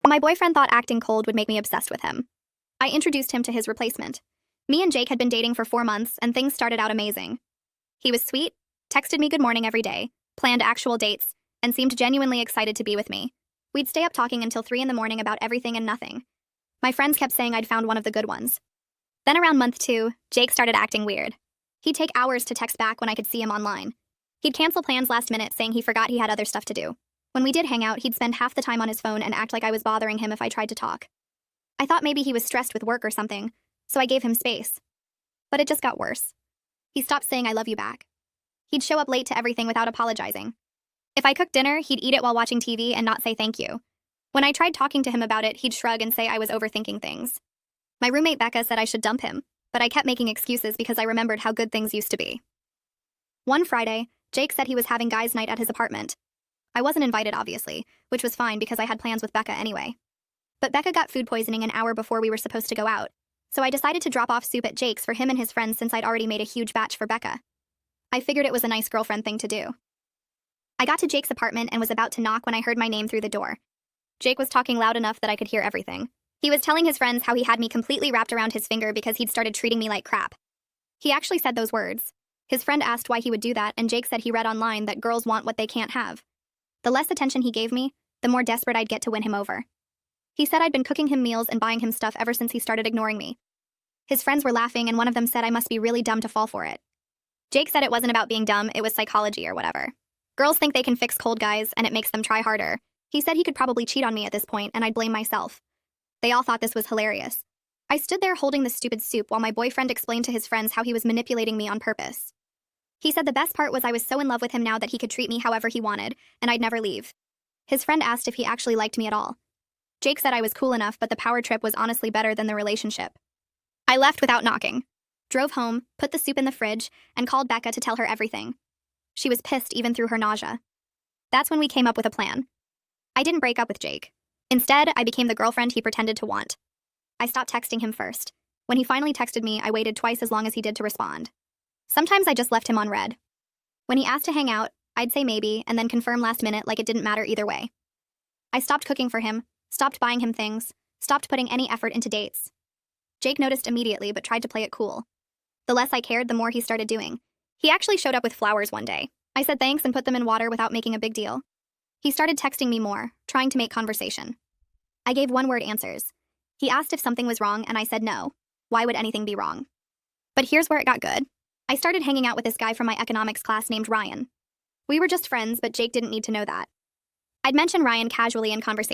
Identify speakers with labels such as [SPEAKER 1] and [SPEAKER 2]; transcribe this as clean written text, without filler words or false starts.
[SPEAKER 1] My boyfriend thought acting cold would make me obsessed with him. I introduced him to his replacement. Me and Jake had been dating for 4 months, and things started out amazing. He was sweet, texted me good morning every day, planned actual dates, and seemed genuinely excited to be with me. We'd stay up talking until 3 in the morning about everything and nothing. My friends kept saying I'd found one of the good ones. Then around month 2, Jake started acting weird. He'd take hours to text back when I could see him online. He'd cancel plans last minute saying he forgot he had other stuff to do. When we did hang out, he'd spend half the time on his phone and act like I was bothering him if I tried to talk. I thought maybe he was stressed with work or something, so I gave him space. But it just got worse. He stopped saying I love you back. He'd show up late to everything without apologizing. If I cooked dinner, he'd eat it while watching TV and not say thank you. When I tried talking to him about it, he'd shrug and say I was overthinking things. My roommate Becca said I should dump him, but I kept making excuses because I remembered how good things used to be. One Friday, Jake said he was having guys' night at his apartment. I wasn't invited, obviously, which was fine because I had plans with Becca anyway. But Becca got food poisoning an hour before we were supposed to go out, so I decided to drop off soup at Jake's for him and his friends since I'd already made a huge batch for Becca. I figured it was a nice girlfriend thing to do. I got to Jake's apartment and was about to knock when I heard my name through the door. Jake was talking loud enough that I could hear everything. He was telling his friends how he had me completely wrapped around his finger because he'd started treating me like crap. He actually said those words. His friend asked why he would do that, and Jake said he read online that girls want what they can't have. The less attention he gave me, the more desperate I'd get to win him over. He said I'd been cooking him meals and buying him stuff ever since he started ignoring me. His friends were laughing, and one of them said I must be really dumb to fall for it. Jake said it wasn't about being dumb, it was psychology or whatever. Girls think they can fix cold guys, and it makes them try harder. He said he could probably cheat on me at this point, and I'd blame myself. They all thought this was hilarious. I stood there holding the stupid soup while my boyfriend explained to his friends how he was manipulating me on purpose. He said the best part was I was so in love with him now that he could treat me however he wanted, and I'd never leave. His friend asked if he actually liked me at all. Jake said I was cool enough, but the power trip was honestly better than the relationship. I left without knocking. Drove home, put the soup in the fridge, and called Becca to tell her everything. She was pissed even through her nausea. That's when we came up with a plan. I didn't break up with Jake. Instead, I became the girlfriend he pretended to want. I stopped texting him first. When he finally texted me, I waited twice as long as he did to respond. Sometimes I just left him on red. When he asked to hang out, I'd say maybe, and then confirm last minute like it didn't matter either way. I stopped cooking for him, stopped buying him things, stopped putting any effort into dates. Jake noticed immediately but tried to play it cool. The less I cared, the more he started doing. He actually showed up with flowers one day. I said thanks and put them in water without making a big deal. He started texting me more, trying to make conversation. I gave one-word answers. He asked if something was wrong, and I said no. Why would anything be wrong? But here's where it got good. I started hanging out with this guy from my economics class named Ryan. We were just friends, but Jake didn't need to know that. I'd mention Ryan casually in conversation.